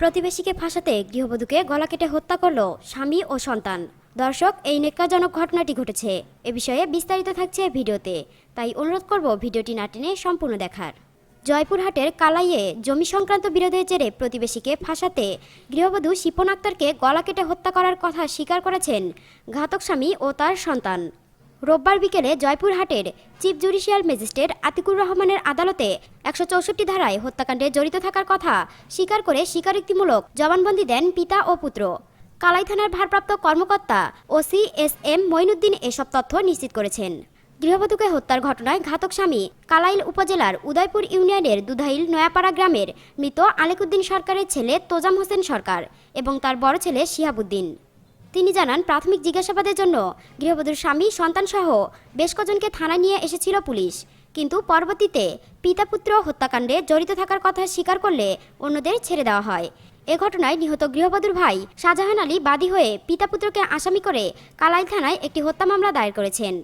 প্রতিবেশীকে ফাঁসাতে গৃহবধূকে গলা কেটে হত্যা করল স্বামী ও সন্তান। দর্শক, এই ন্যক্কারজনক ঘটনাটি ঘটেছে। এ বিষয়ে বিস্তারিত থাকছে ভিডিওতে, তাই অনুরোধ করব ভিডিওটি না টেনে সম্পূর্ণ দেখার। জয়পুরহাটের কালাইয়ে জমি সংক্রান্ত বিরোধের জেরে প্রতিবেশীকে ফাঁসাতে গৃহবধূ শিপন আক্তারকে গলা কেটে হত্যা করার কথা স্বীকার করেছেন ঘাতক স্বামী ও তার সন্তান। রোববার বিকেলে জয়পুরহাটের চিফ জুডিশিয়াল ম্যাজিস্ট্রেট আতিকুর রহমানের আদালতে ১৬৪ ধারায় হত্যাকাণ্ডে জড়িত থাকার কথা স্বীকার করে স্বীকারোক্তিমূলক জবানবন্দি দেন পিতা ও পুত্র। কালাই থানার ভারপ্রাপ্ত কর্মকর্তা ওসি এস.এম. মঈনুদ্দিন এসব তথ্য নিশ্চিত করেছেন। গৃহবধূকে হত্যার ঘটনায় ঘাতক স্বামী কালাইল উপজেলার উদয়পুর ইউনিয়নের দুধাইল নয়াপাড়া গ্রামের মৃত আলেকুদ্দিন সরকারের ছেলে তোজাম হোসেন সরকার এবং তার বড় ছেলে শিহাবুদ্দিন। তিনি জানান, প্রাথমিক জিজ্ঞাসাবাদের জন্য গৃহবধূর স্বামী সন্তানসহ বেশ কজনকে থানায় নিয়ে এসেছিল পুলিশ, কিন্তু পরবর্তীতে পিতা পুত্র হত্যাকাণ্ডে জড়িত থাকার কথা স্বীকার করলে অন্যদের ছেড়ে দেওয়া হয়। এ ঘটনায় নিহত গৃহবধূর ভাই শাহজাহান আলী বাদী হয়ে পিতা পুত্রকে আসামি করে কালাইল থানায় একটি হত্যা মামলা দায়ের করেছেন।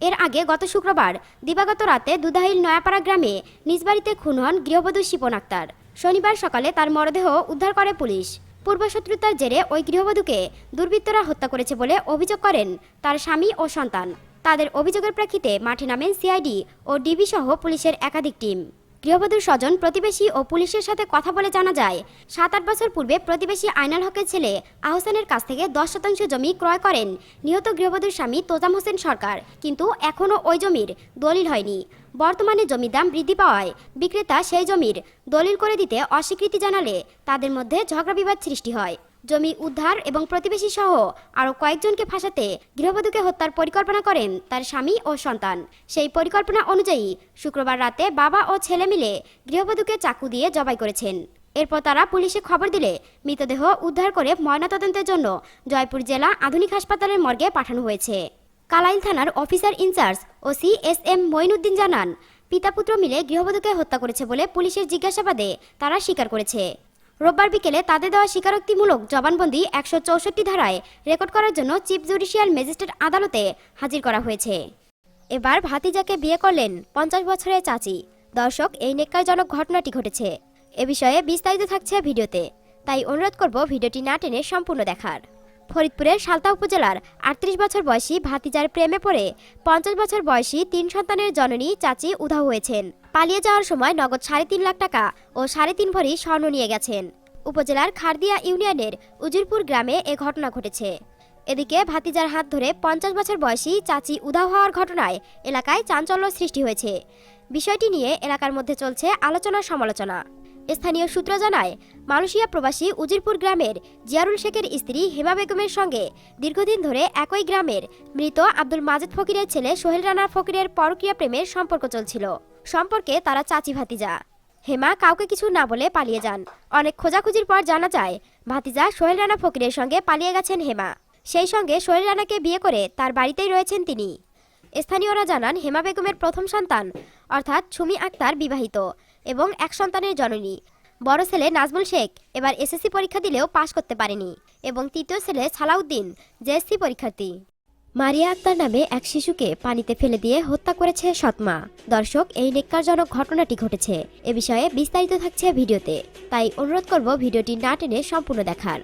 এর আগে গত শুক্রবার দিবাগত রাতে দুধাইল নয়াপাড়া গ্রামে নিজ বাড়িতে খুন হন গৃহবধূ শিপন আক্তার। শনিবার সকালে তার মরদেহ উদ্ধার করে পুলিশ। পূর্বশত্রুতার জেরে ওই গৃহবধূকে দুর্বৃত্তরা হত্যা করেছে বলে অভিযোগ করেন তার স্বামী ও সন্তান। তাদের অভিযোগের প্রেক্ষিতে মাঠে নামেন সিআইডি ও ডিবি সহ পুলিশের একাধিক টিম। গৃহবধূর স্বজন, প্রতিবেশী ও পুলিশের সাথে কথা বলে জানা যায়, ৭-৮ বছর পূর্বে প্রতিবেশী আইনাল হকের ছেলে আহসানের কাছ থেকে ১০% জমি ক্রয় করেন নিহত গৃহবধূর স্বামী তোজাম হোসেন সরকার, কিন্তু এখনও ওই জমির দলিল হয়নি। বর্তমানে জমির দাম বৃদ্ধি পাওয়ায় বিক্রেতা সেই জমির দলিল করে দিতে অস্বীকৃতি জানালে তাদের মধ্যে ঝগড়া বিবাদ সৃষ্টি হয়। জমি উদ্ধার এবং প্রতিবেশী সহ আরও কয়েকজনকে ফাঁসাতে গৃহবধূকে হত্যার পরিকল্পনা করেন তার স্বামী ও সন্তান। সেই পরিকল্পনা অনুযায়ী শুক্রবার রাতে বাবা ও ছেলে মিলে গৃহবধূকে চাকু দিয়ে জবাই করেছেন। এরপর তারা পুলিশে খবর দিলে মৃতদেহ উদ্ধার করে ময়নাতদন্তের জন্য জয়পুর জেলা আধুনিক হাসপাতালের মর্গে পাঠানো হয়েছে। কালাইল থানার officer in charge OC S M. Moinuddin জানান, পিতা পুত্র মিলে গৃহবধূকে হত্যা করেছে বলে পুলিশের জিজ্ঞাসাবাদে তারা স্বীকার করেছে। রোববার বিকেলে তাদের দেওয়া স্বীকারোক্তিমূলক জবানবন্দি ১৬৪ ধারায় রেকর্ড করার জন্য চিফ জুডিশিয়াল ম্যাজিস্ট্রেট আদালতে হাজির করা হয়েছে। এবার ভাতিজাকে বিয়ে করলেন ৫০ বছরের চাচি। দর্শক, এই ন্যক্কারজনক ঘটনাটি ঘটেছে। এ বিষয়ে বিস্তারিত থাকছে ভিডিওতে, তাই অনুরোধ করব ভিডিওটি না টেনে সম্পূর্ণ দেখার। ফরিদপুরের সালতা উপজেলার ৩৮ বছর বয়সী ভাতিজার প্রেমে পড়ে ৫০ বছর বয়সী ৩ সন্তানের জননী চাচি উধাও হয়েছেন। পালিয়ে যাওয়ার সময় নগদ ৩.৫ লাখ টাকা ও ৩.৫ ভরি স্বর্ণ নিয়ে গেছেন। উপজেলার খারদিয়া ইউনিয়নের উজিরপুর গ্রামে এ ঘটনা ঘটেছে। এদিকে ভাতিজার হাত ধরে ৫০ বছর বয়সী চাচি উধাও হওয়ার ঘটনায় এলাকায় চাঞ্চল্য সৃষ্টি হয়েছে। বিষয়টি নিয়ে এলাকার মধ্যে চলছে আলোচনা সমালোচনা। স্থানীয় সূত্র জানায়, মালয়েশিয়া প্রবাসী উজিরপুর গ্রামের জিয়ারুল শেখের স্ত্রী হেমা বেগমের সঙ্গে দীর্ঘদিন ধরে একই গ্রামের মৃত আব্দুল মাজেদ ফকিরের ছেলে সোহেল রানা ফকিরের পরকীয়া প্রেমের সম্পর্ক চলছিল। সম্পর্কে তারা চাচি ভাতিজা। হেমা কাউকে কিছু না বলে পালিয়ে যান। অনেক খোঁজাখুঁজির পর জানা যায়, ভাতিজা সোহেল রানা ফকিরের সঙ্গে পালিয়ে গেছেন হেমা। সেই সঙ্গে সোহেল রানাকে বিয়ে করে তার বাড়িতেই রয়েছেন তিনি। স্থানীয়রা জানান, হেমা বেগমের প্রথম সন্তান অর্থাৎ সুমি আক্তার বিবাহিত এবং এক সন্তানের জননী। বড় ছেলে নাজমুল শেখ এবার এসএসসি পরীক্ষা দিলেও পাশ করতে পারেনি এবং তৃতীয় ছেলে সালাউদ্দিন জেএসসি পরীক্ষার্থী। মারিয়া আক্তার নামে এক শিশুকে পানিতে ফেলে দিয়ে হত্যা করেছে সৎমা। দর্শক, এই ন্যক্কারজনক ঘটনাটি ঘটেছে। এ বিষয়ে বিস্তারিত থাকছে ভিডিওতে, তাই অনুরোধ করব ভিডিওটি না টেনে সম্পূর্ণ দেখার।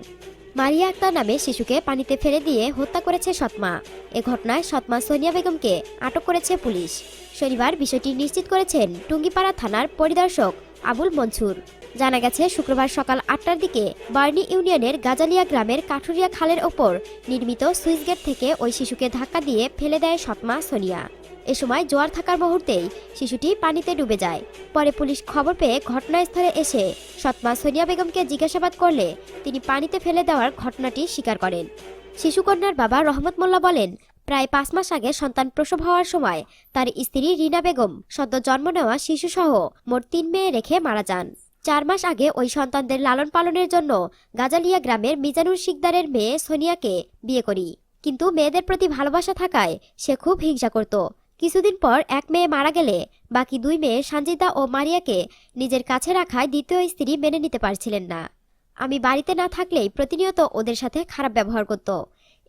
মারিয়া আক্তার নামে শিশুকে পানিতে ফেলে দিয়ে হত্যা করেছে সৎমা। এ ঘটনায় সৎমা সোনিয়া বেগমকে আটক করেছে পুলিশ। শনিবার বিষয়টি নিশ্চিত করেছেন টুঙ্গিপাড়া থানার পরিদর্শক আবুল মনসুর। জানা গেছে, শুক্রবার সকাল ৮টার দিকে বার্নি ইউনিয়নের গাজালিয়া গ্রামের কাঠুরিয়া খালের ওপর নির্মিত সুইচ গেট থেকে ওই শিশুকে ধাক্কা দিয়ে ফেলে দেয় সৎমা সোনিয়া। এ সময় জোয়ার থাকার মুহূর্তেই শিশুটি পানিতে ডুবে যায়। পরে পুলিশ খবর পেয়ে ঘটনাস্থলে এসে সৎমা সোনিয়া বেগমকে জিজ্ঞাসাবাদ করলে তিনি পানিতে ফেলে দেওয়ার ঘটনাটি স্বীকার করেন। শিশুকন্যার বাবা রহমত মোল্লা বলেন, প্রায় ৫ মাস আগে সন্তান প্রসব হওয়ার সময় তার স্ত্রী রিনা বেগম সদ্য জন্ম নেওয়া শিশুসহ মোট ৩ মেয়ে রেখে মারা যান। ৪ মাস আগে ওই সন্তানদের লালন পালনের জন্য গাজালিয়া গ্রামের মিজানুর শিকদারের মেয়ে সোনিয়াকে বিয়ে করি, কিন্তু মেয়েদের প্রতি ভালোবাসা থাকায় সে খুব হিংসা করত। কিছুদিন পর এক মেয়ে মারা গেলে বাকি ২ মেয়ে সানজিদা ও মারিয়াকে নিজের কাছে রাখায় দ্বিতীয় স্ত্রী মেনে নিতে পারছিলেন না। আমি বাড়িতে না থাকলেই প্রতিনিয়ত ওদের সাথে খারাপ ব্যবহার করত।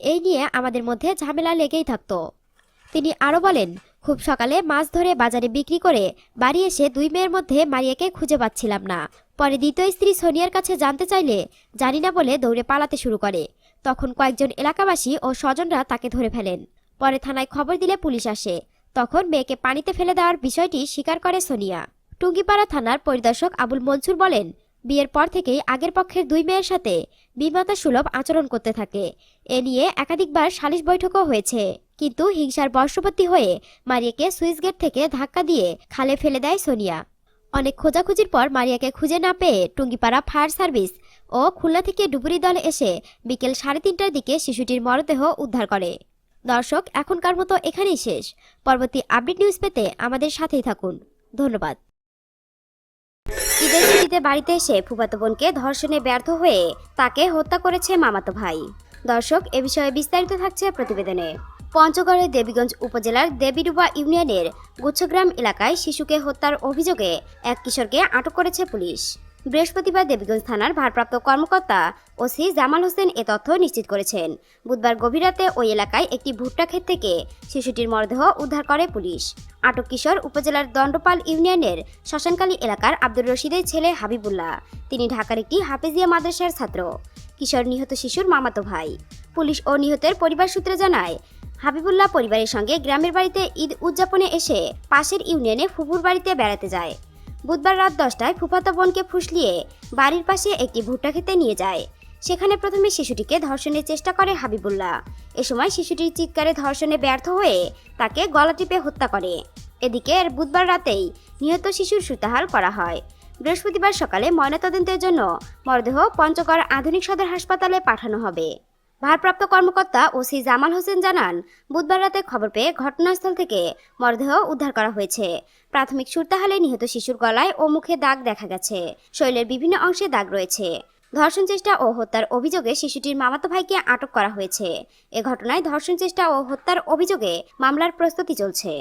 এই নিয়ে আমাদের মধ্যে ঝামেলা লেগেই থাকত। তিনি আরও বলেন, খুব সকালে মাছ ধরে বাজারে বিক্রি করে বাড়ি এসে দুই মেয়ের মধ্যে মারিয়াকে খুঁজে পাচ্ছিলাম না। পরে দ্বিতীয় স্ত্রী সোনিয়ার কাছে জানতে চাইলে জানি না বলে দৌড়ে পালাতে শুরু করে। তখন কয়েকজন এলাকাবাসী ও স্বজনরা তাকে ধরে ফেলেন। পরে থানায় খবর দিলে পুলিশ আসে। তখন মেয়েকে পানিতে ফেলে দেওয়ার বিষয়টি স্বীকার করে সোনিয়া। টুঙ্গিপাড়া থানার পরিদর্শক আবুল মনসুর বলেন, বিয়ের পর থেকেই আগের পক্ষের দুই মেয়ের সাথে বিমাতা সুলভ আচরণ করতে থাকে। এ নিয়ে একাধিকবার সালিশ বৈঠকও হয়েছে, কিন্তু হিংসার বশবর্তী হয়ে মারিয়াকে সুইচ গেট থেকে ধাক্কা দিয়ে খালে ফেলে দেয় সোনিয়া। অনেক খোঁজাখুঁজির পর মারিয়াকে খুঁজে না পেয়ে টুঙ্গিপাড়া ফায়ার সার্ভিস ও খুলনা থেকে ডুবুরি দল এসে বিকেল 3:30টার দিকে শিশুটির মরদেহ উদ্ধার করে। দর্শক, এখনকার মতো এখানেই শেষ। পরবর্তী আপডেট নিউজ পেতে আমাদের সাথেই থাকুন। ধন্যবাদ। ঈদের ছুটিতে বাড়িতে এসে ফুফাতো বোনকে ধর্ষণে ব্যর্থ হয়ে তাকে হত্যা করেছে মামাতো ভাই। দর্শক, এ বিষয়ে বিস্তারিত থাকছে প্রতিবেদনে। পঞ্চগড়ের দেবীগঞ্জ উপজেলার দেবীডুবা ইউনিয়নের গুচ্ছগ্রাম এলাকায় শিশুকে হত্যার অভিযোগে এক কিশোরকে আটক করেছে পুলিশ। বৃহস্পতিবার দেবীগঞ্জ থানার ভারপ্রাপ্ত কর্মকর্তা ওসি জামাল হোসেন এ তথ্য নিশ্চিত করেছেন। বুধবার গভীর রাতে ওই এলাকায় একটি ভুট্টা ক্ষেত থেকে শিশুটির মরদেহ উদ্ধার করে পুলিশ। আটক কিশোর উপজেলার দণ্ডপাল ইউনিয়নের শ্মশানকালী এলাকার আব্দুর রশিদের ছেলে হাবিবুল্লাহ। তিনি ঢাকার একটি হাফেজিয়া মাদ্রাসার ছাত্র। কিশোর নিহত শিশুর মামাতো ভাই। পুলিশ ও নিহতের পরিবার সূত্রে জানায়, হাবিবুল্লাহ পরিবারের সঙ্গে গ্রামের বাড়িতে ঈদ উদযাপনে এসে পাশের ইউনিয়নে ফুফুর বাড়িতে বেড়াতে যায়। বুধবার রাত 10টায় ফুফাতো বোনকে ফুসলিয়ে বাড়ির পাশে একটি ভুট্টা খেতে নিয়ে যায়। সেখানে প্রথমে শিশুটিকে ধর্ষণের চেষ্টা করে হাবিবুল্লাহ। এ সময় শিশুটির চিৎকারে ধর্ষণে ব্যর্থ হয়ে তাকে গলা টিপে হত্যা করে। এদিকে বুধবার রাতেই নিহত শিশুর সুতাহাল করা হয়। বৃহস্পতিবার সকালে ময়নাতদন্তের জন্য মরদেহ পঞ্চগড় আধুনিক সদর হাসপাতালে পাঠানো হবে। ভারপ্রাপ্ত কর্মকর্তা ওসি জামাল হোসেন জানান, বুধবার রাতে খবর পেয়ে ঘটনাস্থল থেকে মরদেহ উদ্ধার করা হয়েছে। প্রাথমিক সুরতাহালে নিহত শিশুর গলায় ও মুখে দাগ দেখা গেছে। শরীরের বিভিন্ন অংশে দাগ রয়েছে। ধর্ষণ চেষ্টা ও হত্যার অভিযোগে শিশুটির মামাতো ভাইকে আটক করা হয়েছে। এ ঘটনায় ধর্ষণ চেষ্টা ও হত্যার অভিযোগে মামলার প্রস্তুতি চলছে।